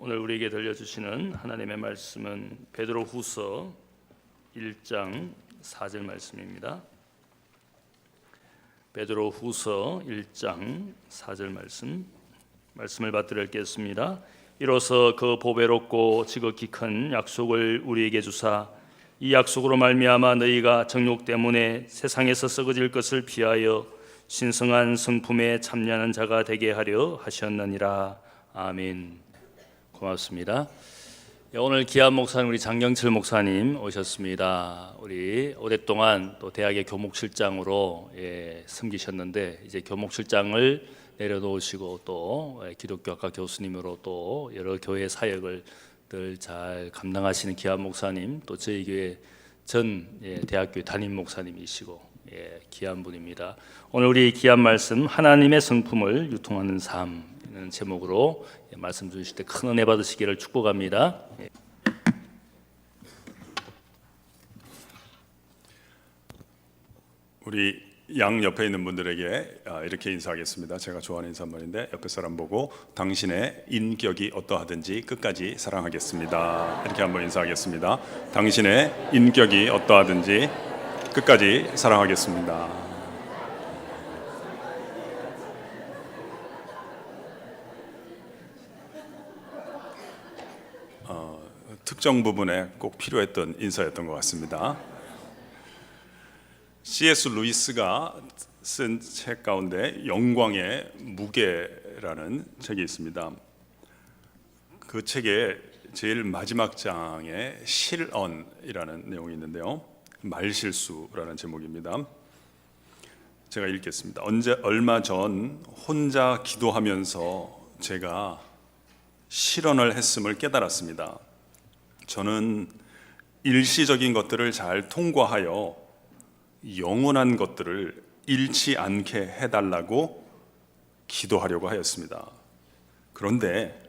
오늘 우리에게 들려주시는 하나님의 말씀은 베드로후서 1장 4절 말씀입니다. 베드로후서 1장 4절 말씀을 받들어 읽겠습니다. 이로써 그 보배롭고 지극히 큰 약속을 우리에게 주사 이 약속으로 말미암아 너희가 정욕 때문에 세상에서 썩어질 것을 피하여 신성한 성품에 참여하는 자가 되게 하려 하셨느니라. 아멘. 고맙습니다. 오늘 귀한 목사님 우리 장경철 목사님 오셨습니다. 우리 오랫동안 또 대학의 교목실장으로 섬기셨는데 이제 교목실장을 내려놓으시고 또 기독교학과 교수님으로 또 여러 교회 사역을 늘 잘 감당하시는 귀한 목사님, 또 저희 교회 전 대학교 담임 목사님이시고 귀한 분입니다. 오늘 우리 귀한 말씀 하나님의 성품을 유통하는 삶이라는 제목으로 말씀 주실 때 큰 은혜 받으시기를 축복합니다. 우리 양 옆에 있는 분들에게 이렇게 인사하겠습니다. 제가 좋아하는 인사말인데 옆에 사람 보고 당신의 인격이 어떠하든지 끝까지 사랑하겠습니다. 이렇게 한번 인사하겠습니다. 당신의 인격이 어떠하든지 끝까지 사랑하겠습니다. 특정 부분에 꼭 필요했던 인사였던 것 같습니다. C.S. 루이스가 쓴 책 가운데 영광의 무게라는 책이 있습니다. 그 책의 제일 마지막 장에 실언이라는 내용이 있는데요, 말실수라는 제목입니다. 제가 읽겠습니다. 얼마 전 혼자 기도하면서 제가 실언을 했음을 깨달았습니다. 저는 일시적인 것들을 잘 통과하여 영원한 것들을 잃지 않게 해달라고 기도하려고 하였습니다. 그런데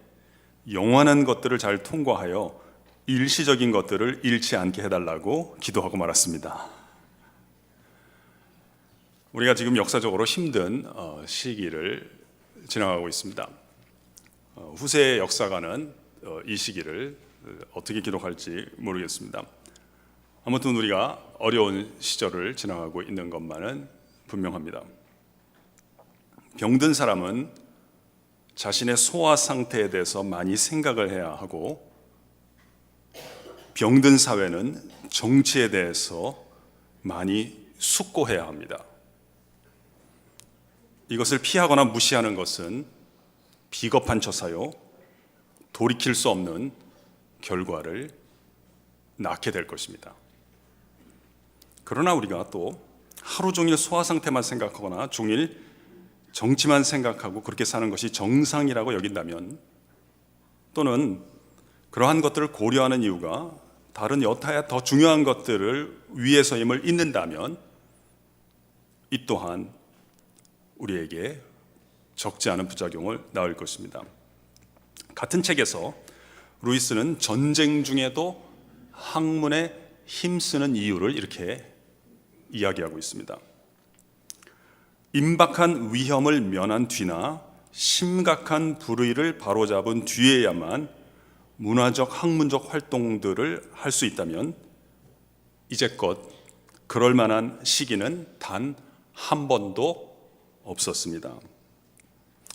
영원한 것들을 잘 통과하여 일시적인 것들을 잃지 않게 해달라고 기도하고 말았습니다. 우리가 지금 역사적으로 힘든 시기를 지나가고 있습니다. 후세 역사가는 이 시기를 어떻게 기록할지 모르겠습니다. 아무튼 우리가 어려운 시절을 지나가고 있는 것만은 분명합니다. 병든 사람은 자신의 소화 상태에 대해서 많이 생각을 해야 하고, 병든 사회는 정치에 대해서 많이 숙고해야 합니다. 이것을 피하거나 무시하는 것은 비겁한 처사요, 돌이킬 수 없는 결과를 낳게 될 것입니다. 그러나 우리가 또 하루 종일 소화 상태만 생각하거나 종일 정치만 생각하고 그렇게 사는 것이 정상이라고 여긴다면, 또는 그러한 것들을 고려하는 이유가 다른 여타야 더 중요한 것들을 위해서임을 잊는다면, 이 또한 우리에게 적지 않은 부작용을 낳을 것입니다. 같은 책에서 루이스는 전쟁 중에도 학문에 힘쓰는 이유를 이렇게 이야기하고 있습니다. 임박한 위험을 면한 뒤나 심각한 불의를 바로잡은 뒤에야만 문화적 학문적 활동들을 할 수 있다면, 이제껏 그럴 만한 시기는 단 한 번도 없었습니다.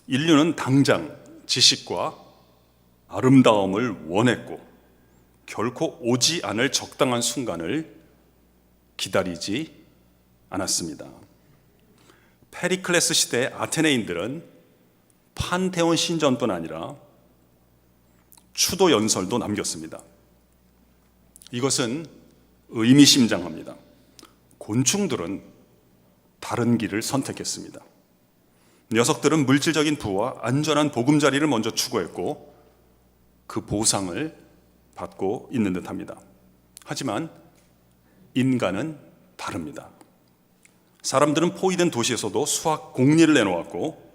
인류는 당장 지식과 아름다움을 원했고 결코 오지 않을 적당한 순간을 기다리지 않았습니다. 페리클레스 시대의 아테네인들은 판테온 신전뿐 아니라 추도 연설도 남겼습니다. 이것은 의미심장합니다. 곤충들은 다른 길을 선택했습니다. 녀석들은 물질적인 부와 안전한 보금자리를 먼저 추구했고 그 보상을 받고 있는 듯합니다. 하지만 인간은 다릅니다. 사람들은 포위된 도시에서도 수학 공리를 내놓았고,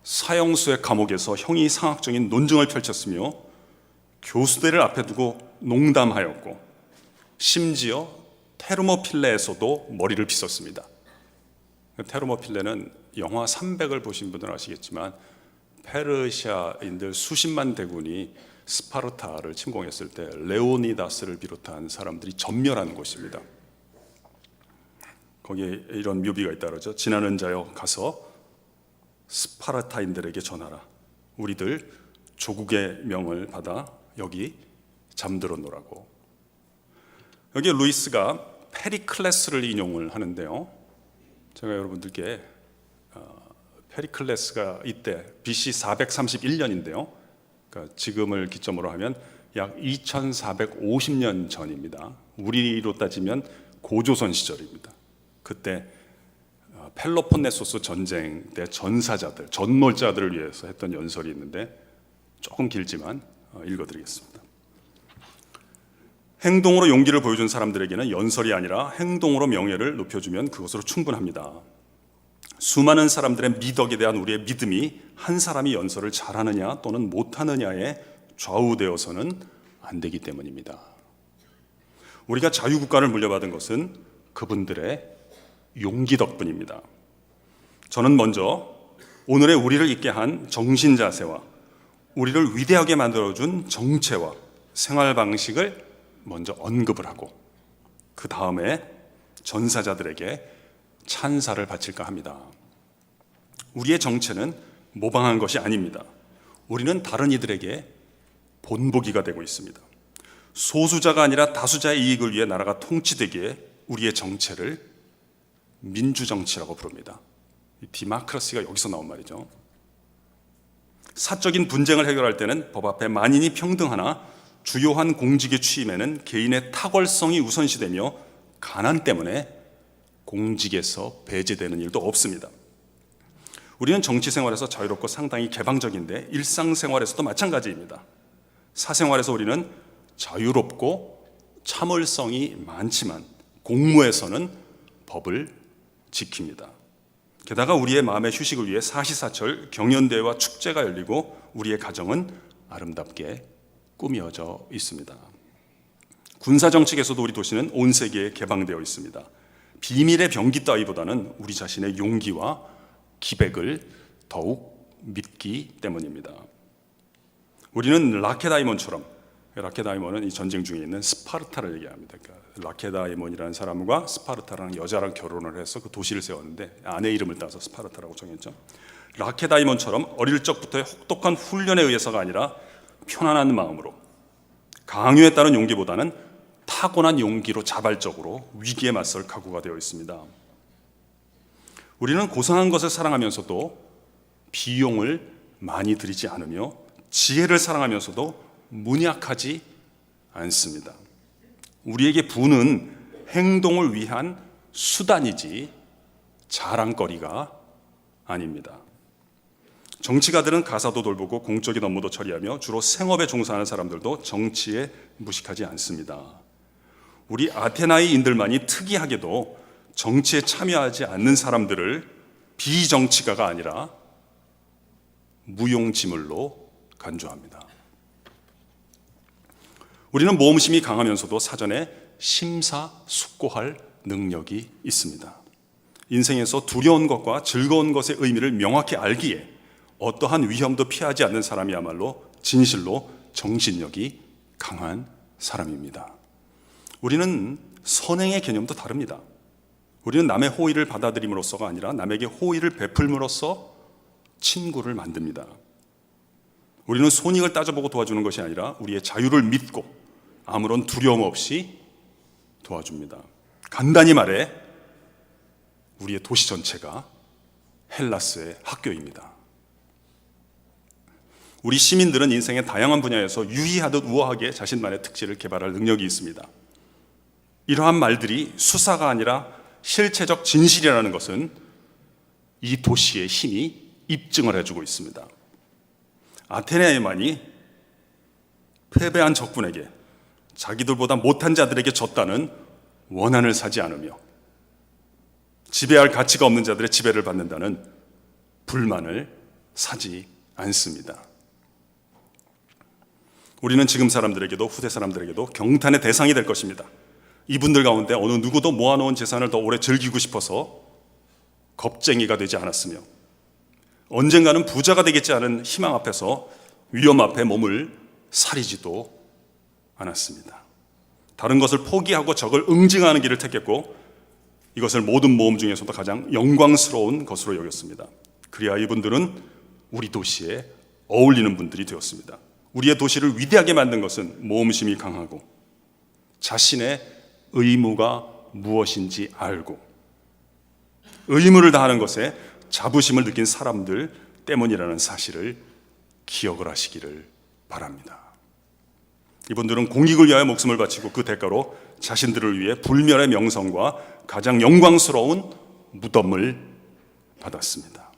사형수의 감옥에서 형이상학적인 논증을 펼쳤으며, 교수들을 앞에 두고 농담하였고, 심지어 테르모필레에서도 머리를 빗었습니다. 테르모필레는 영화 300을 보신 분들은 아시겠지만 페르시아인들 수십만 대군이 스파르타를 침공했을 때 레오니다스를 비롯한 사람들이 전멸한 곳입니다. 거기에 이런 묘비가 있다 그러죠. 지나는 자여 가서 스파르타인들에게 전하라. 우리들 조국의 명을 받아 여기 잠들어 노라고. 여기에 루이스가 페리클레스를 인용을 하는데요. 제가 여러분들께 페리클레스가 이때 BC 431년인데요. 그러니까 지금을 기점으로 하면 약 2450년 전입니다. 우리로 따지면 고조선 시절입니다. 그때 펠로폰네소스 전쟁 때 전사자들, 전몰자들을 위해서 했던 연설이 있는데 조금 길지만 읽어드리겠습니다. 행동으로 용기를 보여준 사람들에게는 연설이 아니라 행동으로 명예를 높여주면 그것으로 충분합니다. 수많은 사람들의 미덕에 대한 우리의 믿음이 한 사람이 연설을 잘하느냐 또는 못하느냐에 좌우되어서는 안 되기 때문입니다. 우리가 자유국가를 물려받은 것은 그분들의 용기 덕분입니다. 저는 먼저 오늘의 우리를 있게 한 정신자세와 우리를 위대하게 만들어준 정체와 생활 방식을 먼저 언급을 하고 그 다음에 전사자들에게 찬사를 바칠까 합니다. 우리의 정체는 모방한 것이 아닙니다. 우리는 다른 이들에게 본보기가 되고 있습니다. 소수자가 아니라 다수자의 이익을 위해 나라가 통치되기에 우리의 정체를 민주정치라고 부릅니다. 디마크라시가 여기서 나온 말이죠. 사적인 분쟁을 해결할 때는 법 앞에 만인이 평등하나 주요한 공직에 취임에는 개인의 탁월성이 우선시되며 가난 때문에 공직에서 배제되는 일도 없습니다. 우리는 정치 생활에서 자유롭고 상당히 개방적인데 일상생활에서도 마찬가지입니다. 사생활에서 우리는 자유롭고 참을성이 많지만 공무에서는 법을 지킵니다. 게다가 우리의 마음의 휴식을 위해 사시사철 경연대회와 축제가 열리고 우리의 가정은 아름답게 꾸며져 있습니다. 군사정책에서도 우리 도시는 온 세계에 개방되어 있습니다. 비밀의 병기 따위보다는 우리 자신의 용기와 기백을 더욱 믿기 때문입니다. 우리는 라케다이몬처럼, 라케다이몬은 이 전쟁 중에 있는 스파르타를 얘기합니다. 그러니까 라케다이몬이라는 사람과 스파르타라는 여자랑 결혼을 해서 그 도시를 세웠는데 아내 이름을 따서 스파르타라고 정했죠. 라케다이몬처럼 어릴 적부터의 혹독한 훈련에 의해서가 아니라 편안한 마음으로 강요에 따른 용기보다는 타고난 용기로 자발적으로 위기에 맞설 각오가 되어 있습니다. 우리는 고상한 것을 사랑하면서도 비용을 많이 들이지 않으며 지혜를 사랑하면서도 문약하지 않습니다. 우리에게 부는 행동을 위한 수단이지 자랑거리가 아닙니다. 정치가들은 가사도 돌보고 공적인 업무도 처리하며 주로 생업에 종사하는 사람들도 정치에 무식하지 않습니다. 우리 아테나이인들만이 특이하게도 정치에 참여하지 않는 사람들을 비정치가가 아니라 무용지물로 간주합니다. 우리는 모험심이 강하면서도 사전에 심사숙고할 능력이 있습니다. 인생에서 두려운 것과 즐거운 것의 의미를 명확히 알기에 어떠한 위험도 피하지 않는 사람이야말로 진실로 정신력이 강한 사람입니다. 우리는 선행의 개념도 다릅니다. 우리는 남의 호의를 받아들임으로써가 아니라 남에게 호의를 베풀므로써 친구를 만듭니다. 우리는 손익을 따져보고 도와주는 것이 아니라 우리의 자유를 믿고 아무런 두려움 없이 도와줍니다. 간단히 말해 우리의 도시 전체가 헬라스의 학교입니다. 우리 시민들은 인생의 다양한 분야에서 유희하듯 우아하게 자신만의 특질을 개발할 능력이 있습니다. 이러한 말들이 수사가 아니라 실체적 진실이라는 것은 이 도시의 힘이 입증을 해주고 있습니다. 아테네만이 패배한 적군에게 자기들보다 못한 자들에게 졌다는 원한을 사지 않으며 지배할 가치가 없는 자들의 지배를 받는다는 불만을 사지 않습니다. 우리는 지금 사람들에게도 후대 사람들에게도 경탄의 대상이 될 것입니다. 이분들 가운데 어느 누구도 모아놓은 재산을 더 오래 즐기고 싶어서 겁쟁이가 되지 않았으며 언젠가는 부자가 되겠지 하는 희망 앞에서 위험 앞에 몸을 사리지도 않았습니다. 다른 것을 포기하고 적을 응징하는 길을 택했고 이것을 모든 모험 중에서도 가장 영광스러운 것으로 여겼습니다. 그리하 이분들은 우리 도시에 어울리는 분들이 되었습니다. 우리의 도시를 위대하게 만든 것은 모험심이 강하고 자신의 의무가 무엇인지 알고 의무를 다하는 것에 자부심을 느낀 사람들 때문이라는 사실을 기억을 하시기를 바랍니다. 이분들은 공익을 위하여 목숨을 바치고 그 대가로 자신들을 위해 불멸의 명성과 가장 영광스러운 무덤을 받았습니다.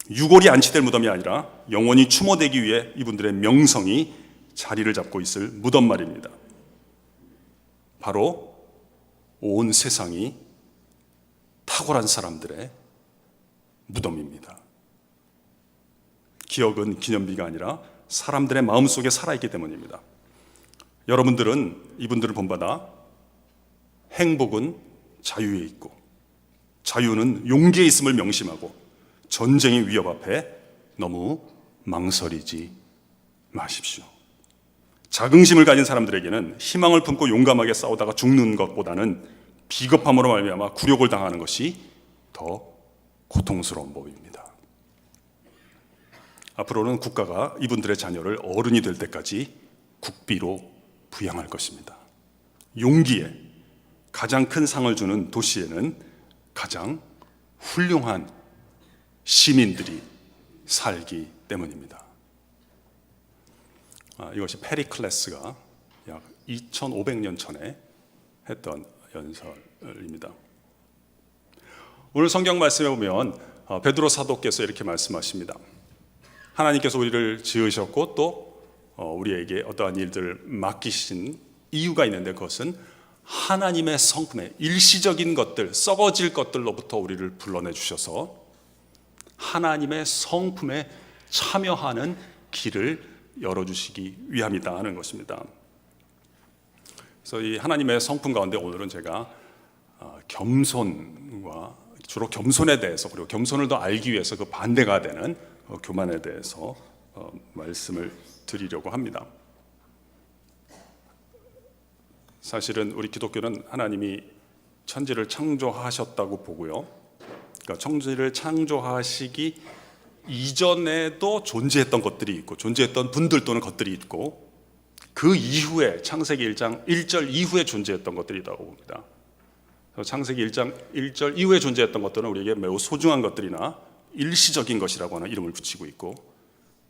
유골이 안치될 무덤이 아니라 영원히 추모되기 위해 이분들의 명성이 자리를 잡고 있을 무덤 말입니다. 바로 온 세상이 탁월한 사람들의 무덤입니다. 기억은 기념비가 아니라 사람들의 마음속에 살아있기 때문입니다. 여러분들은 이분들을 본받아 행복은 자유에 있고 자유는 용기에 있음을 명심하고 전쟁의 위협 앞에 너무 망설이지 마십시오. 자긍심을 가진 사람들에게는 희망을 품고 용감하게 싸우다가 죽는 것보다는 비겁함으로 말미암아 굴욕을 당하는 것이 더 고통스러운 법입니다. 앞으로는 국가가 이분들의 자녀를 어른이 될 때까지 국비로 부양할 것입니다. 용기에 가장 큰 상을 주는 도시에는 가장 훌륭한 시민들이 살기 때문입니다. 이것이 페리클레스가 약 2500년 전에 했던 연설입니다. 오늘 성경 말씀에 보면 베드로 사도께서 이렇게 말씀하십니다. 하나님께서 우리를 지으셨고 또 우리에게 어떠한 일들을 맡기신 이유가 있는데 그것은 하나님의 성품에 일시적인 것들, 썩어질 것들로부터 우리를 불러내 주셔서 하나님의 성품에 참여하는 길을 열어주시기 위함이다 하는 것입니다. 그래서 이 하나님의 성품 가운데 오늘은 제가 겸손과 주로 겸손에 대해서 그리고 겸손을 더 알기 위해서 그 반대가 되는 교만에 대해서 말씀을 드리려고 합니다. 사실은 우리 기독교는 하나님이 천지를 창조하셨다고 보고요. 그러니까 천지를 창조하시기 이전에도 존재했던 것들이 있고 존재했던 분들 또는 것들이 있고 그 이후에 창세기 1장 1절 이후에 존재했던 것들이 있다고 봅니다. 창세기 1장 1절 이후에 존재했던 것들은 우리에게 매우 소중한 것들이나 일시적인 것이라고 하는 이름을 붙이고 있고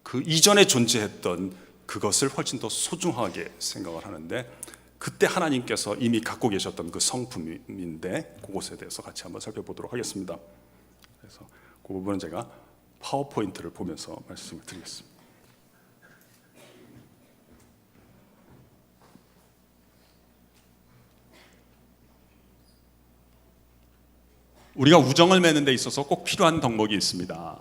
그 이전에 존재했던 그것을 훨씬 더 소중하게 생각을 하는데 그때 하나님께서 이미 갖고 계셨던 그 성품인데 그것에 대해서 같이 한번 살펴보도록 하겠습니다. 그래서 그 부분은 제가 파워포인트를 보면서 말씀을 드리겠습니다. 우리가 우정을 맺는 데 있어서 꼭 필요한 덕목이 있습니다.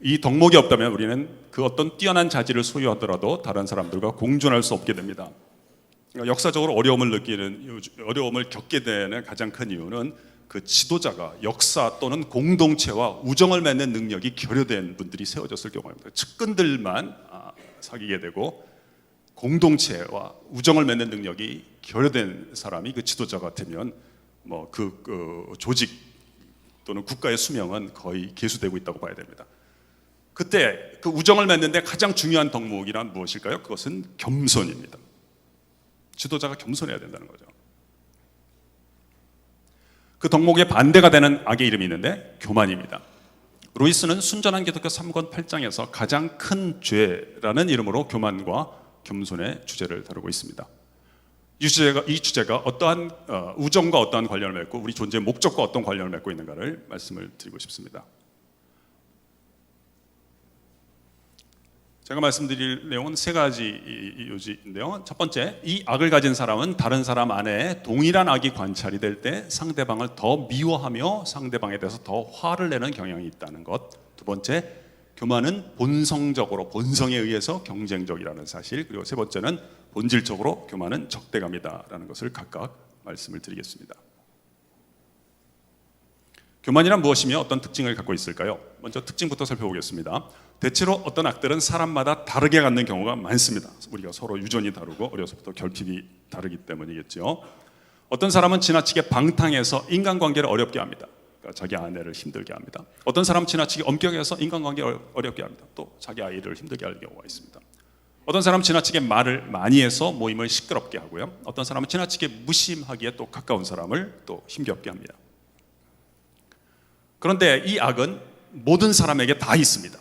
이 덕목이 없다면 우리는 그 어떤 뛰어난 자질을 소유하더라도 다른 사람들과 공존할 수 없게 됩니다. 역사적으로 어려움을 겪게 되는 가장 큰 이유는 그 지도자가 역사 또는 공동체와 우정을 맺는 능력이 결여된 분들이 세워졌을 경우입니다. 측근들만 사귀게 되고 공동체와 우정을 맺는 능력이 결여된 사람이 그 지도자 같으면 그 조직 또는 국가의 수명은 거의 계수되고 있다고 봐야 됩니다. 그때 그 우정을 맺는데 가장 중요한 덕목이란 무엇일까요? 그것은 겸손입니다. 지도자가 겸손해야 된다는 거죠. 그 덕목의 반대가 되는 악의 이름이 있는데 교만입니다. 루이스는 순전한 기독교 3권 8장에서 가장 큰 죄라는 이름으로 교만과 겸손의 주제를 다루고 있습니다. 이 주제가 어떠한 우정과 어떠한 관련을 맺고 우리 존재의 목적과 어떤 관련을 맺고 있는가를 말씀을 드리고 싶습니다. 제가 말씀드릴 내용은 세 가지 요지인데요. 첫 번째, 이 악을 가진 사람은 다른 사람 안에 동일한 악이 관찰이 될 때 상대방을 더 미워하며 상대방에 대해서 더 화를 내는 경향이 있다는 것. 두 번째, 교만은 본성적으로 본성에 의해서 경쟁적이라는 사실. 그리고 세 번째는 본질적으로 교만은 적대감이다라는 것을 각각 말씀을 드리겠습니다. 교만이란 무엇이며 어떤 특징을 갖고 있을까요? 먼저 특징부터 살펴보겠습니다. 대체로 어떤 악들은 사람마다 다르게 갖는 경우가 많습니다. 우리가 서로 유전이 다르고 어려서부터 결핍이 다르기 때문이겠죠. 어떤 사람은 지나치게 방탕해서 인간관계를 어렵게 합니다. 그러니까 자기 아내를 힘들게 합니다. 어떤 사람은 지나치게 엄격해서 인간관계를 어렵게 합니다. 또 자기 아이를 힘들게 할 경우가 있습니다. 어떤 사람은 지나치게 말을 많이 해서 모임을 시끄럽게 하고요. 어떤 사람은 지나치게 무심하기에 또 가까운 사람을 또 힘겹게 합니다. 그런데 이 악은 모든 사람에게 다 있습니다.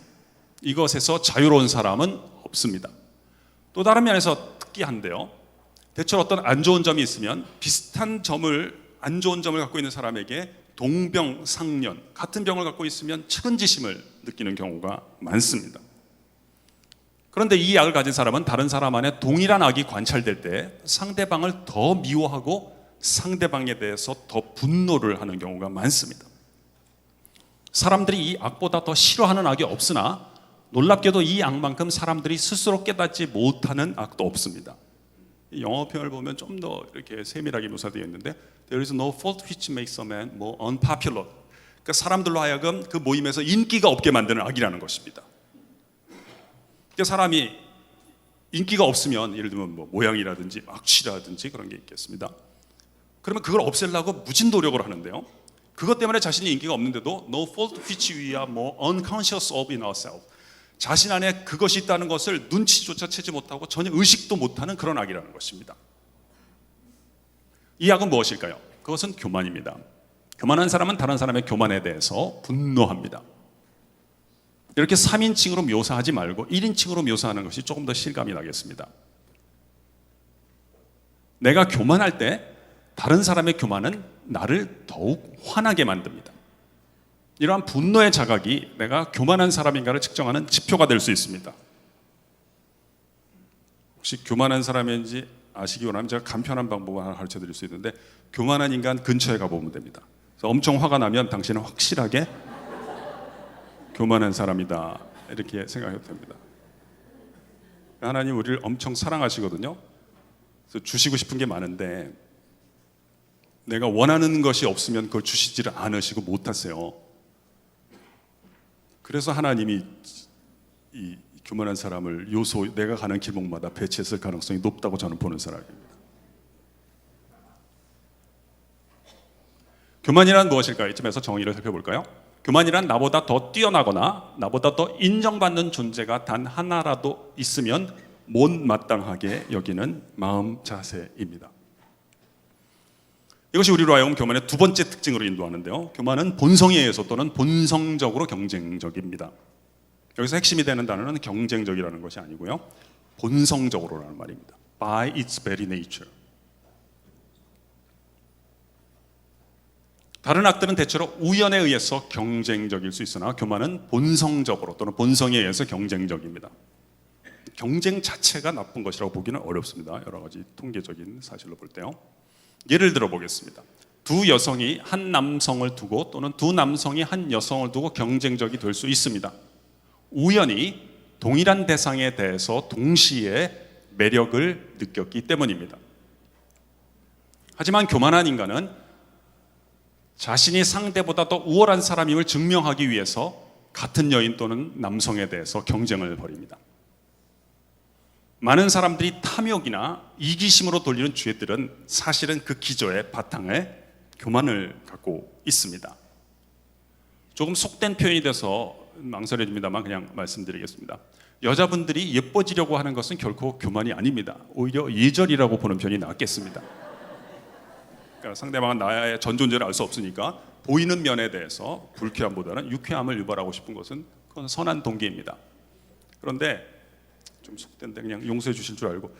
이것에서 자유로운 사람은 없습니다. 또 다른 면에서 특이한데요. 대체로 어떤 안 좋은 점이 있으면 비슷한 안 좋은 점을 갖고 있는 사람에게 동병상련, 같은 병을 갖고 있으면 측은지심을 느끼는 경우가 많습니다. 그런데 이 악을 가진 사람은 다른 사람 안에 동일한 악이 관찰될 때 상대방을 더 미워하고 상대방에 대해서 더 분노를 하는 경우가 많습니다. 사람들이 이 악보다 더 싫어하는 악이 없으나 놀랍게도 이 악만큼 사람들이 스스로 깨닫지 못하는 악도 없습니다. 영어 표현을 보면 좀 더 이렇게 세밀하게 묘사되어 있는데 There is no fault which makes a man more unpopular. 그러니까 사람들로 하여금 그 모임에서 인기가 없게 만드는 악이라는 것입니다. 그러니까 사람이 인기가 없으면 예를 들면 뭐 모양이라든지 악취라든지 그런 게 있겠습니다. 그러면 그걸 없애려고 무진 노력을 하는데요. 그것 때문에 자신이 인기가 없는데도 no fault which we are more unconscious of in ourselves. 자신 안에 그것이 있다는 것을 눈치조차 채지 못하고 전혀 의식도 못하는 그런 악이라는 것입니다. 이 악은 무엇일까요? 그것은 교만입니다. 교만한 사람은 다른 사람의 교만에 대해서 분노합니다. 이렇게 3인칭으로 묘사하지 말고 1인칭으로 묘사하는 것이 조금 더 실감이 나겠습니다. 내가 교만할 때 다른 사람의 교만은 나를 더욱 화나게 만듭니다. 이러한 분노의 자각이 내가 교만한 사람인가를 측정하는 지표가 될 수 있습니다. 혹시 교만한 사람인지 아시기 원하면 제가 간편한 방법을 하나 가르쳐 드릴 수 있는데 교만한 인간 근처에 가보면 됩니다. 그래서 엄청 화가 나면 당신은 확실하게 교만한 사람이다 이렇게 생각해도 됩니다. 하나님 우리를 엄청 사랑하시거든요. 그래서 주시고 싶은 게 많은데 내가 원하는 것이 없으면 그걸 주시지를 않으시고 못하세요. 그래서 하나님이 이 교만한 사람을 요소 내가 가는 길목마다 배치했을 가능성이 높다고 저는 보는 사람입니다. 교만이란 무엇일까요? 이쯤에서 정의를 살펴볼까요? 교만이란 나보다 더 뛰어나거나 나보다 더 인정받는 존재가 단 하나라도 있으면 못마땅하게 여기는 마음 자세입니다. 이것이 우리로 하여금 교만의 두 번째 특징으로 인도하는데요. 교만은 본성에 의해서 또는 본성적으로 경쟁적입니다. 여기서 핵심이 되는 단어는 경쟁적이라는 것이 아니고요. 본성적으로라는 말입니다. By its very nature. 다른 악들은 대체로 우연에 의해서 경쟁적일 수 있으나 교만은 본성적으로 또는 본성에 의해서 경쟁적입니다. 경쟁 자체가 나쁜 것이라고 보기는 어렵습니다. 여러 가지 통계적인 사실로 볼 때요. 예를 들어 보겠습니다. 두 여성이 한 남성을 두고 또는 두 남성이 한 여성을 두고 경쟁적이 될 수 있습니다. 우연히 동일한 대상에 대해서 동시에 매력을 느꼈기 때문입니다. 하지만 교만한 인간은 자신이 상대보다 더 우월한 사람임을 증명하기 위해서 같은 여인 또는 남성에 대해서 경쟁을 벌입니다. 많은 사람들이 탐욕이나 이기심으로 돌리는 죄들은 사실은 그 기저의 바탕에 교만을 갖고 있습니다. 조금 속된 표현이 돼서 망설여집니다만 그냥 말씀드리겠습니다. 여자분들이 예뻐지려고 하는 것은 결코 교만이 아닙니다. 오히려 예절이라고 보는 편이 낫겠습니다. 그러니까 상대방은 나의 전 존재를 알 수 없으니까 보이는 면에 대해서 불쾌함보다는 유쾌함을 유발하고 싶은 것은 그건 선한 동기입니다. 그런데 좀 속된데 그냥 용서해 주실 줄 알고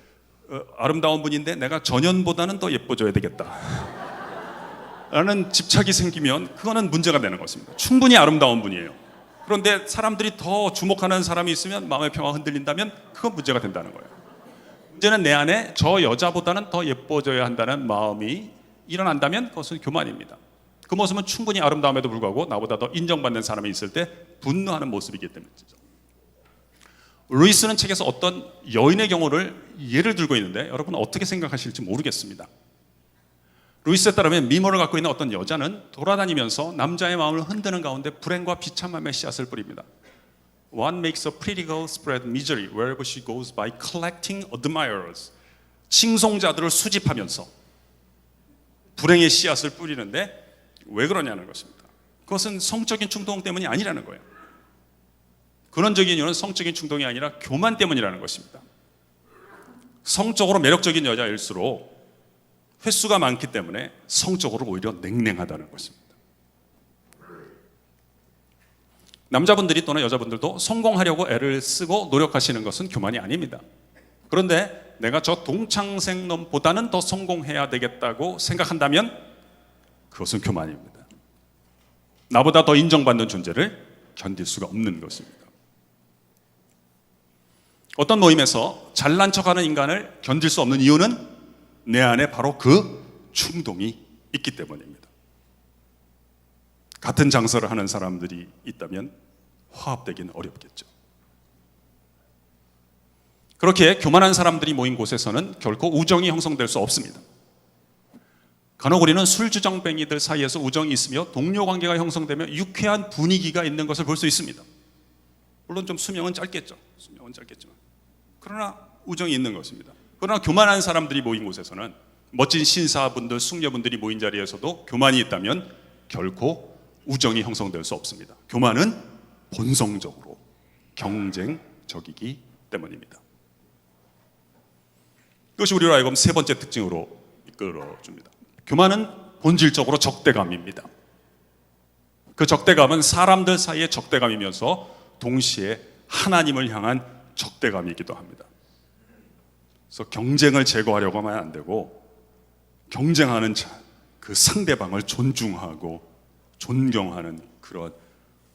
아름다운 분인데 내가 전현보다는 더 예뻐져야 되겠다 라는 집착이 생기면 그거는 문제가 되는 것입니다. 충분히 아름다운 분이에요. 그런데 사람들이 더 주목하는 사람이 있으면 마음의 평화가 흔들린다면 그건 문제가 된다는 거예요. 문제는 내 안에 저 여자보다는 더 예뻐져야 한다는 마음이 일어난다면 그것은 교만입니다. 그 모습은 충분히 아름다움에도 불구하고 나보다 더 인정받는 사람이 있을 때 분노하는 모습이기 때문이죠. 루이스는 책에서 어떤 여인의 경우를 예를 들고 있는데 여러분 어떻게 생각하실지 모르겠습니다. 루이스에 따르면 미모를 갖고 있는 어떤 여자는 돌아다니면서 남자의 마음을 흔드는 가운데 불행과 비참함의 씨앗을 뿌립니다. One makes a pretty girl spread misery wherever she goes by collecting admirers. 칭송자들을 수집하면서 불행의 씨앗을 뿌리는데 왜 그러냐는 것입니다. 그것은 성적인 충동 때문이 아니라는 거예요. 근원적인 이유는 성적인 충동이 아니라 교만 때문이라는 것입니다. 성적으로 매력적인 여자일수록 횟수가 많기 때문에 성적으로 오히려 냉랭하다는 것입니다. 남자분들이 또는 여자분들도 성공하려고 애를 쓰고 노력하시는 것은 교만이 아닙니다. 그런데 내가 저 동창생 놈보다는 더 성공해야 되겠다고 생각한다면 그것은 교만입니다. 나보다 더 인정받는 존재를 견딜 수가 없는 것입니다. 어떤 모임에서 잘난 척하는 인간을 견딜 수 없는 이유는 내 안에 바로 그 충동이 있기 때문입니다. 같은 장사를 하는 사람들이 있다면 화합되기는 어렵겠죠. 그렇게 교만한 사람들이 모인 곳에서는 결코 우정이 형성될 수 없습니다. 간혹 우리는 술주정뱅이들 사이에서 우정이 있으며 동료 관계가 형성되며 유쾌한 분위기가 있는 것을 볼 수 있습니다. 물론 좀 수명은 짧겠지만 그러나 우정이 있는 것입니다. 그러나 교만한 사람들이 모인 곳에서는 멋진 신사분들, 숙녀분들이 모인 자리에서도 교만이 있다면 결코 우정이 형성될 수 없습니다. 교만은 본성적으로 경쟁적이기 때문입니다. 이것이 우리로 하여금 세 번째 특징으로 이끌어줍니다. 교만은 본질적으로 적대감입니다. 그 적대감은 사람들 사이의 적대감이면서 동시에 하나님을 향한 적대감이기도 합니다. 그래서 경쟁을 제거하려고 하면 안 되고 경쟁하는 그 상대방을 존중하고 존경하는 그런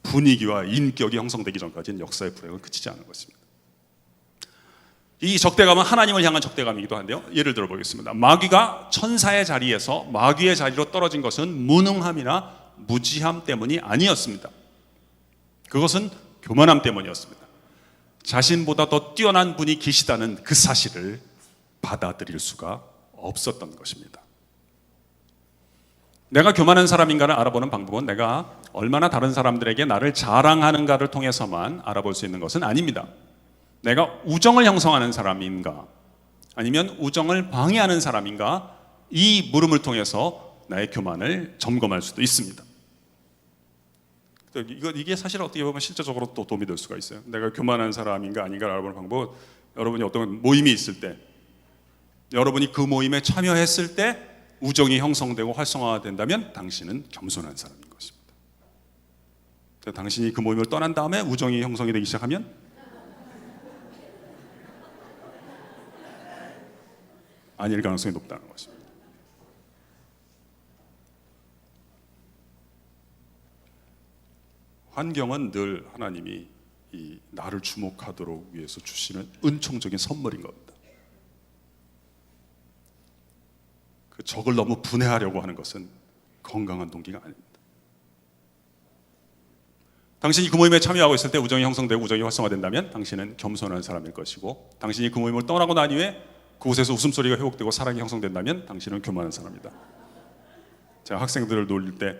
분위기와 인격이 형성되기 전까지는 역사의 불행은 그치지 않은 것입니다. 이 적대감은 하나님을 향한 적대감이기도 한데요. 예를 들어 보겠습니다. 마귀가 천사의 자리에서 마귀의 자리로 떨어진 것은 무능함이나 무지함 때문이 아니었습니다. 그것은 교만함 때문이었습니다. 자신보다 더 뛰어난 분이 계시다는 그 사실을 받아들일 수가 없었던 것입니다. 내가 교만한 사람인가를 알아보는 방법은 내가 얼마나 다른 사람들에게 나를 자랑하는가를 통해서만 알아볼 수 있는 것은 아닙니다. 내가 우정을 형성하는 사람인가 아니면 우정을 방해하는 사람인가, 이 물음을 통해서 나의 교만을 점검할 수도 있습니다. 이게 사실 어떻게 보면 실제적으로 또 도움이 될 수가 있어요. 내가 교만한 사람인가 아닌가를 알아보는 방법은 여러분이 어떤 모임이 있을 때, 여러분이 그 모임에 참여했을 때 우정이 형성되고 활성화된다면 당신은 겸손한 사람인 것입니다. 당신이 그 모임을 떠난 다음에 우정이 형성이 되기 시작하면 아닐 가능성이 높다는 것입니다. 환경은 늘 하나님이 이 나를 주목하도록 위해서 주시는 은총적인 선물인 겁니다. 그 적을 너무 분해하려고 하는 것은 건강한 동기가 아닙니다. 당신이 그 모임에 참여하고 있을 때 우정이 형성되고 우정이 활성화된다면 당신은 겸손한 사람일 것이고, 당신이 그 모임을 떠나고 난 이후에 그곳에서 웃음소리가 회복되고 사랑이 형성된다면 당신은 교만한 사람이다. 제가 학생들을 놀릴 때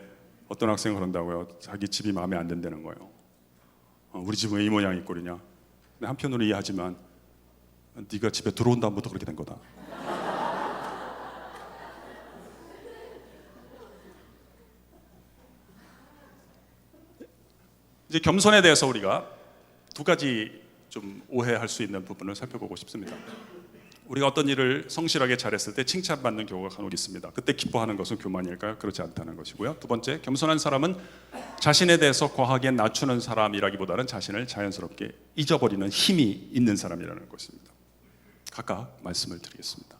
어떤 학생은 그런다고요. 자기 집이 마음에 안 든다는 거예요. 우리 집은 왜 이 모양이 꼴이냐. 근데 한편으로 이해하지만 네가 집에 들어온 다음부터 그렇게 된 거다. 이제 겸손에 대해서 우리가 두 가지 좀 오해할 수 있는 부분을 살펴보고 싶습니다. 우리가 어떤 일을 성실하게 잘했을 때 칭찬받는 경우가 간혹 있습니다. 그때 기뻐하는 것은 교만일까요? 그렇지 않다는 것이고요. 두 번째, 겸손한 사람은 자신에 대해서 과하게 낮추는 사람이라기보다는 자신을 자연스럽게 잊어버리는 힘이 있는 사람이라는 것입니다. 각각 말씀을 드리겠습니다.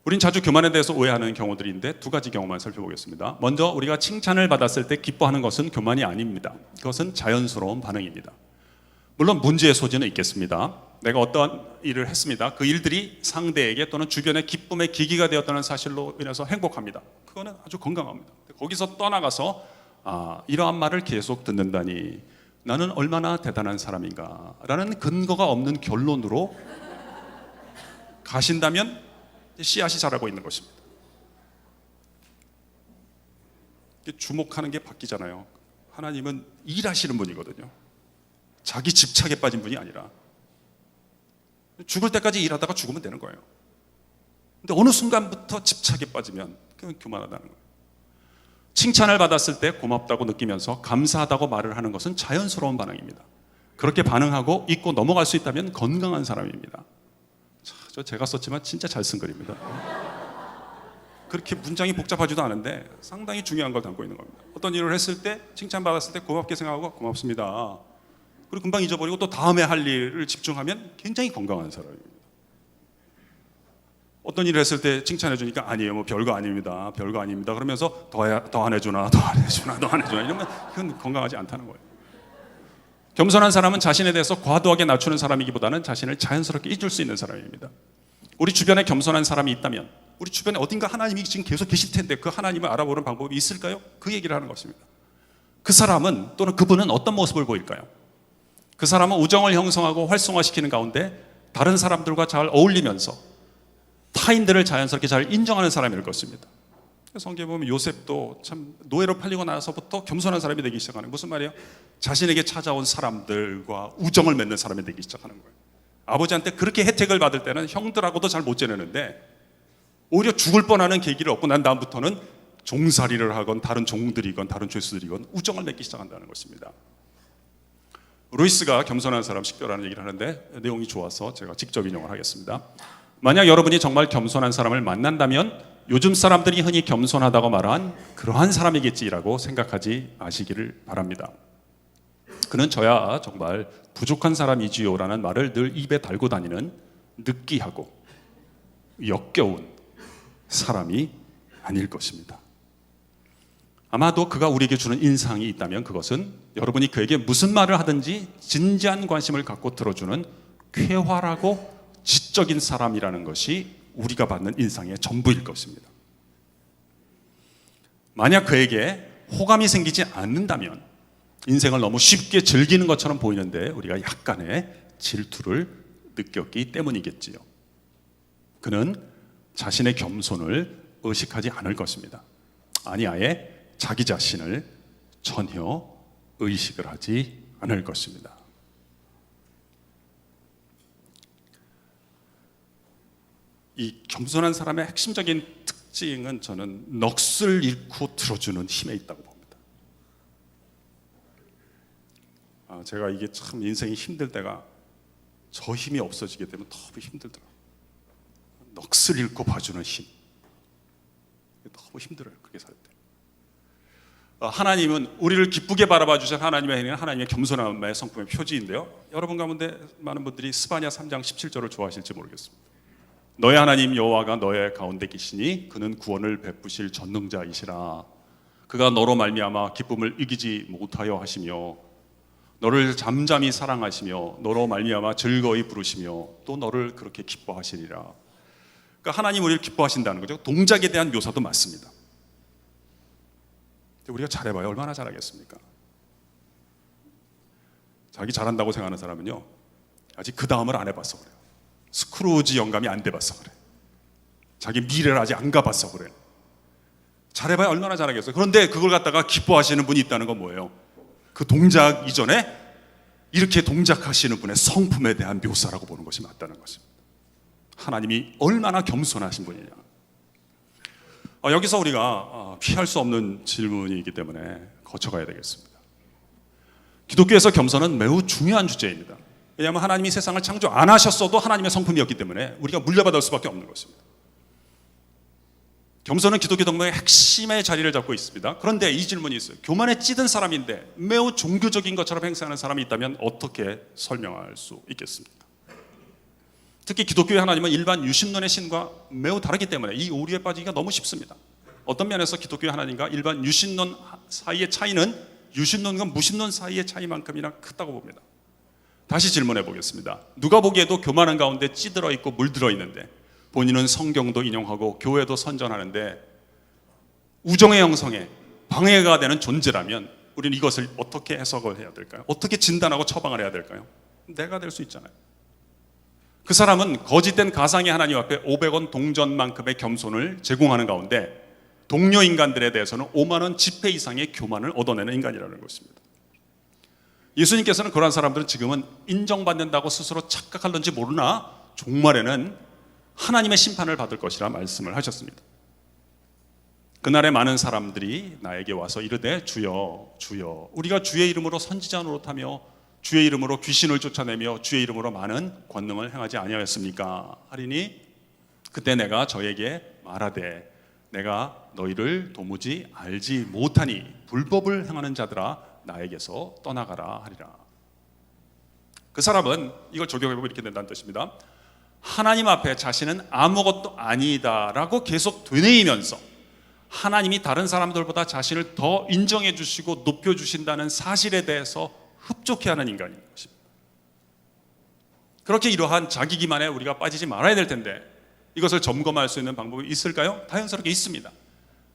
우린 자주 교만에 대해서 오해하는 경우들인데 두 가지 경우만 살펴보겠습니다. 먼저, 우리가 칭찬을 받았을 때 기뻐하는 것은 교만이 아닙니다. 그것은 자연스러운 반응입니다. 물론 문제의 소지는 있겠습니다. 내가 어떠한 일을 했습니다. 그 일들이 상대에게 또는 주변의 기쁨의 기기가 되었다는 사실로 인해서 행복합니다. 그거는 아주 건강합니다. 거기서 떠나가서 이러한 말을 계속 듣는다니 나는 얼마나 대단한 사람인가 라는 근거가 없는 결론으로 가신다면 씨앗이 자라고 있는 것입니다. 주목하는 게 바뀌잖아요. 하나님은 일하시는 분이거든요. 자기 집착에 빠진 분이 아니라 죽을 때까지 일하다가 죽으면 되는 거예요. 근데 어느 순간부터 집착에 빠지면 그건 교만하다는 거예요. 칭찬을 받았을 때 고맙다고 느끼면서 감사하다고 말을 하는 것은 자연스러운 반응입니다. 그렇게 반응하고 잊고 넘어갈 수 있다면 건강한 사람입니다. 제가 썼지만 진짜 잘 쓴 글입니다. 그렇게 문장이 복잡하지도 않은데 상당히 중요한 걸 담고 있는 겁니다. 어떤 일을 했을 때 칭찬받았을 때 고맙게 생각하고 고맙습니다. 그리고 금방 잊어버리고 또 다음에 할 일을 집중하면 굉장히 건강한 사람입니다. 어떤 일을 했을 때 칭찬해 주니까 아니에요, 뭐 별거 아닙니다, 별거 아닙니다 그러면서 더 안 해주나, 더 안 해주나, 더 안 해주나 이러면 그건 건강하지 않다는 거예요. 겸손한 사람은 자신에 대해서 과도하게 낮추는 사람이기보다는 자신을 자연스럽게 잊을 수 있는 사람입니다. 우리 주변에 겸손한 사람이 있다면 우리 주변에 어딘가 하나님이 지금 계속 계실 텐데 그 하나님을 알아보는 방법이 있을까요? 그 얘기를 하는 것입니다. 그 사람은 또는 그분은 어떤 모습을 보일까요? 그 사람은 우정을 형성하고 활성화시키는 가운데 다른 사람들과 잘 어울리면서 타인들을 자연스럽게 잘 인정하는 사람일 것입니다. 성경에 보면 요셉도 참 노예로 팔리고 나서부터 겸손한 사람이 되기 시작하는 거예요. 무슨 말이에요? 자신에게 찾아온 사람들과 우정을 맺는 사람이 되기 시작하는 거예요. 아버지한테 그렇게 혜택을 받을 때는 형들하고도 잘 못 지내는데 오히려 죽을 뻔하는 계기를 얻고 난 다음부터는 종살이를 하건 다른 종들이건 다른 죄수들이건 우정을 맺기 시작한다는 것입니다. 루이스가 겸손한 사람 식별하는 얘기를 하는데 내용이 좋아서 제가 직접 인용을 하겠습니다. 만약 여러분이 정말 겸손한 사람을 만난다면 요즘 사람들이 흔히 겸손하다고 말한 그러한 사람이겠지라고 생각하지 마시기를 바랍니다. 그는 저야 정말 부족한 사람이지요 라는 말을 늘 입에 달고 다니는 느끼하고 역겨운 사람이 아닐 것입니다. 아마도 그가 우리에게 주는 인상이 있다면 그것은 여러분이 그에게 무슨 말을 하든지 진지한 관심을 갖고 들어주는 쾌활하고 지적인 사람이라는 것이 우리가 받는 인상의 전부일 것입니다. 만약 그에게 호감이 생기지 않는다면 인생을 너무 쉽게 즐기는 것처럼 보이는데 우리가 약간의 질투를 느꼈기 때문이겠지요. 그는 자신의 겸손을 의식하지 않을 것입니다. 아니 아예 자기 자신을 전혀 의식을 하지 않을 것입니다. 이 겸손한 사람의 핵심적인 특징은 저는 넋을 잃고 들어주는 힘에 있다고 봅니다. 제가 이게 참 인생이 힘들 때가 저 힘이 없어지게 되면 너무 힘들더라고요. 넋을 잃고 봐주는 힘. 너무 힘들어요. 그렇게 살 때. 하나님은 우리를 기쁘게 바라봐 주신 하나님의 행위는 하나님의 겸손함의 성품의 표지인데요. 여러분 가운데 많은 분들이 스바냐 3장 17절을 좋아하실지 모르겠습니다. 너의 하나님 여호와가 너의 가운데 계시니 그는 구원을 베푸실 전능자이시라. 그가 너로 말미암아 기쁨을 이기지 못하여 하시며 너를 잠잠히 사랑하시며 너로 말미암아 즐거이 부르시며 또 너를 그렇게 기뻐하시리라. 그러니까 하나님 우리를 기뻐하신다는 거죠. 동작에 대한 묘사도 맞습니다. 우리가 잘해봐요. 얼마나 잘하겠습니까? 자기 잘한다고 생각하는 사람은요 아직 그 다음을 안 해봤어 그래요. 스크루지 영감이 안 돼봤어 그래. 자기 미래를 아직 안 가봤어 그래. 잘해봐야 얼마나 잘하겠어요. 그런데 그걸 갖다가 기뻐하시는 분이 있다는 건 뭐예요? 그 동작 이전에 이렇게 동작하시는 분의 성품에 대한 묘사라고 보는 것이 맞다는 것입니다. 하나님이 얼마나 겸손하신 분이냐. 여기서 우리가 피할 수 없는 질문이기 때문에 거쳐가야 되겠습니다. 기독교에서 겸손은 매우 중요한 주제입니다. 왜냐하면 하나님이 세상을 창조 안 하셨어도 하나님의 성품이었기 때문에 우리가 물려받을 수밖에 없는 것입니다. 겸손은 기독교 덕목의 핵심의 자리를 잡고 있습니다. 그런데 이 질문이 있어요. 교만에 찌든 사람인데 매우 종교적인 것처럼 행세하는 사람이 있다면 어떻게 설명할 수 있겠습니까? 특히 기독교의 하나님은 일반 유신론의 신과 매우 다르기 때문에 이 오류에 빠지기가 너무 쉽습니다. 어떤 면에서 기독교의 하나님과 일반 유신론 사이의 차이는 유신론과 무신론 사이의 차이만큼이나 크다고 봅니다. 다시 질문해 보겠습니다. 누가 보기에도 교만한 가운데 찌들어 있고 물들어 있는데 본인은 성경도 인용하고 교회도 선전하는데 우정의 형성에 방해가 되는 존재라면 우리는 이것을 어떻게 해석을 해야 될까요? 어떻게 진단하고 처방을 해야 될까요? 내가 될 수 있잖아요. 그 사람은 거짓된 가상의 하나님 앞에 500원 동전만큼의 겸손을 제공하는 가운데 동료 인간들에 대해서는 오만한 지폐 이상의 교만을 얻어내는 인간이라는 것입니다. 예수님께서는 그러한 사람들은 지금은 인정받는다고 스스로 착각할는지 모르나 종말에는 하나님의 심판을 받을 것이라 말씀을 하셨습니다. 그날에 많은 사람들이 나에게 와서 이르되 주여 주여 우리가 주의 이름으로 선지자 노릇하며 주의 이름으로 귀신을 쫓아내며 주의 이름으로 많은 권능을 행하지 아니하였습니까? 하리니 그때 내가 저에게 말하되 내가 너희를 도무지 알지 못하니 불법을 행하는 자들아 나에게서 떠나가라 하리라. 그 사람은 이걸 적용해보면 이렇게 된다는 뜻입니다. 하나님 앞에 자신은 아무것도 아니다라고 계속 되뇌이면서 하나님이 다른 사람들보다 자신을 더 인정해 주시고 높여 주신다는 사실에 대해서 흡족해하는 인간인 것입니다. 그렇게 이러한 자기 기만에 우리가 빠지지 말아야 될 텐데 이것을 점검할 수 있는 방법이 있을까요? 자연스럽게 있습니다.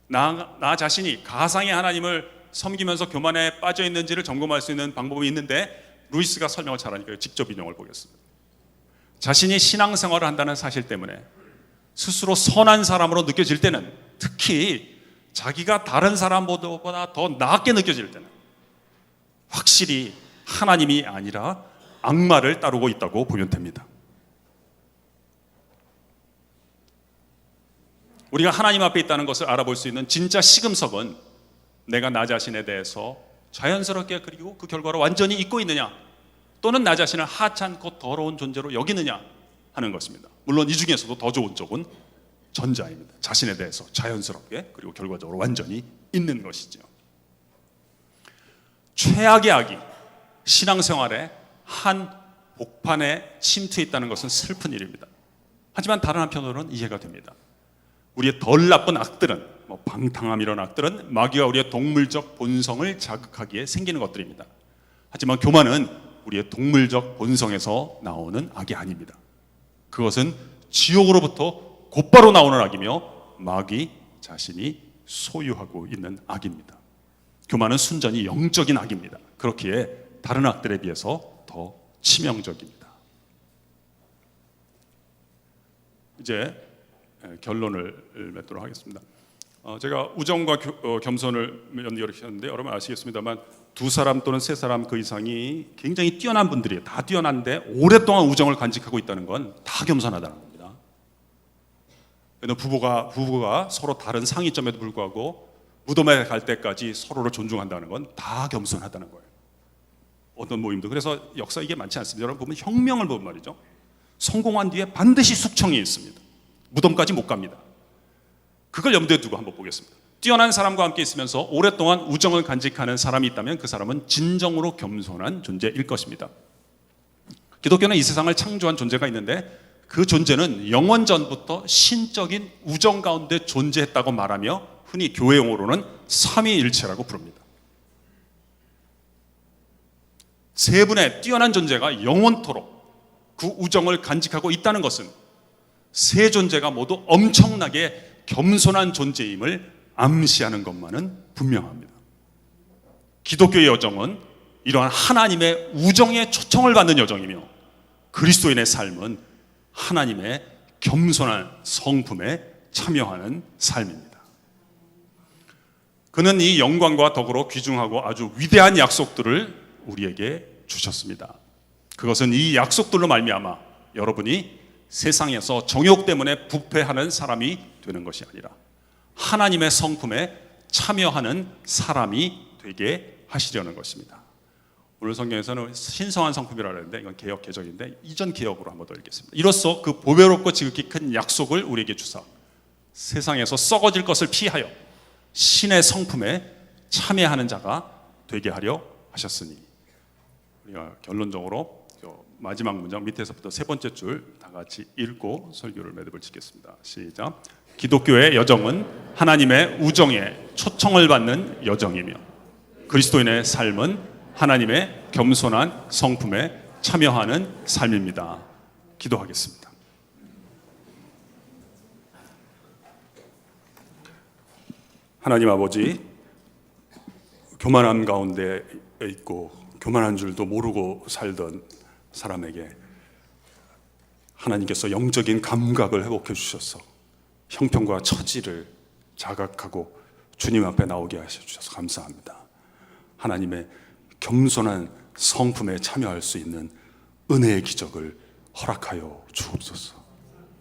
나 자신이 가상의 하나님을 섬기면서 교만에 빠져 있는지를 점검할 수 있는 방법이 있는데 루이스가 설명을 잘하니까 직접 인용을 보겠습니다. 자신이 신앙생활을 한다는 사실 때문에 스스로 선한 사람으로 느껴질 때는, 특히 자기가 다른 사람보다 더 나았게 느껴질 때는 확실히 하나님이 아니라 악마를 따르고 있다고 보면 됩니다. 우리가 하나님 앞에 있다는 것을 알아볼 수 있는 진짜 시금석은 내가 나 자신에 대해서 자연스럽게 그리고 그 결과로 완전히 잊고 있느냐, 또는 나 자신을 하찮고 더러운 존재로 여기느냐 하는 것입니다. 물론 이 중에서도 더 좋은 쪽은 전자입니다. 자신에 대해서 자연스럽게 그리고 결과적으로 완전히 잊는 것이죠. 최악의 악이 신앙생활에 한 복판에 침투해 있다는 것은 슬픈 일입니다. 하지만 다른 한편으로는 이해가 됩니다. 우리의 덜 나쁜 악들은, 방탕함 이런 악들은 마귀가 우리의 동물적 본성을 자극하기에 생기는 것들입니다. 하지만 교만은 우리의 동물적 본성에서 나오는 악이 아닙니다. 그것은 지옥으로부터 곧바로 나오는 악이며 마귀 자신이 소유하고 있는 악입니다. 교만은 순전히 영적인 악입니다. 그렇기에 다른 악들에 비해서 더 치명적입니다. 이제 결론을 맺도록 하겠습니다. 제가 우정과 겸손을 연결했는데 여러분 아시겠습니다만 두 사람 또는 세 사람 그 이상이 굉장히 뛰어난 분들이에요. 다 뛰어난데 오랫동안 우정을 간직하고 있다는 건 다 겸손하다는 겁니다. 부부가 서로 다른 상이점에도 불구하고 무덤에 갈 때까지 서로를 존중한다는 건 다 겸손하다는 거예요. 어떤 모임도. 그래서 역사 이게 많지 않습니다. 여러분 보면 혁명을 보면 말이죠. 성공한 뒤에 반드시 숙청이 있습니다. 무덤까지 못 갑니다. 그걸 염두에 두고 한번 보겠습니다. 뛰어난 사람과 함께 있으면서 오랫동안 우정을 간직하는 사람이 있다면 그 사람은 진정으로 겸손한 존재일 것입니다. 기독교는 이 세상을 창조한 존재가 있는데 그 존재는 영원 전부터 신적인 우정 가운데 존재했다고 말하며 흔히 교회 용어로는 삼위일체라고 부릅니다. 세 분의 뛰어난 존재가 영원토록 그 우정을 간직하고 있다는 것은 세 존재가 모두 엄청나게 겸손한 존재임을 암시하는 것만은 분명합니다. 기독교의 여정은 이러한 하나님의 우정의 초청을 받는 여정이며 그리스도인의 삶은 하나님의 겸손한 성품에 참여하는 삶입니다. 그는 이 영광과 덕으로 귀중하고 아주 위대한 약속들을 우리에게 주셨습니다. 그것은 이 약속들로 말미암아 여러분이 세상에서 정욕 때문에 부패하는 사람이 되는 것이 아니라 하나님의 성품에 참여하는 사람이 되게 하시려는 것입니다. 오늘 성경에서는 신성한 성품이라고 하는데 이건 개역 개정인데 이전 개역으로 한번 더 읽겠습니다. 이로써 그 보배롭고 지극히 큰 약속을 우리에게 주사 세상에서 썩어질 것을 피하여 신의 성품에 참여하는 자가 되게 하려 하셨으니. 우리가 결론적으로 마지막 문장 밑에서부터 세 번째 줄 다 같이 읽고 설교를 매듭을 짓겠습니다. 시작. 기독교의 여정은 하나님의 우정에 초청을 받는 여정이며 그리스도인의 삶은 하나님의 겸손한 성품에 참여하는 삶입니다. 기도하겠습니다. 하나님 아버지, 교만함 가운데 있고 교만한 줄도 모르고 살던 사람에게 하나님께서 영적인 감각을 회복해 주셔서 형편과 처지를 자각하고 주님 앞에 나오게 하셔주셔서 감사합니다. 하나님의 겸손한 성품에 참여할 수 있는 은혜의 기적을 허락하여 주옵소서.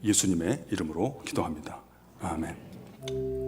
예수님의 이름으로 기도합니다. 아멘.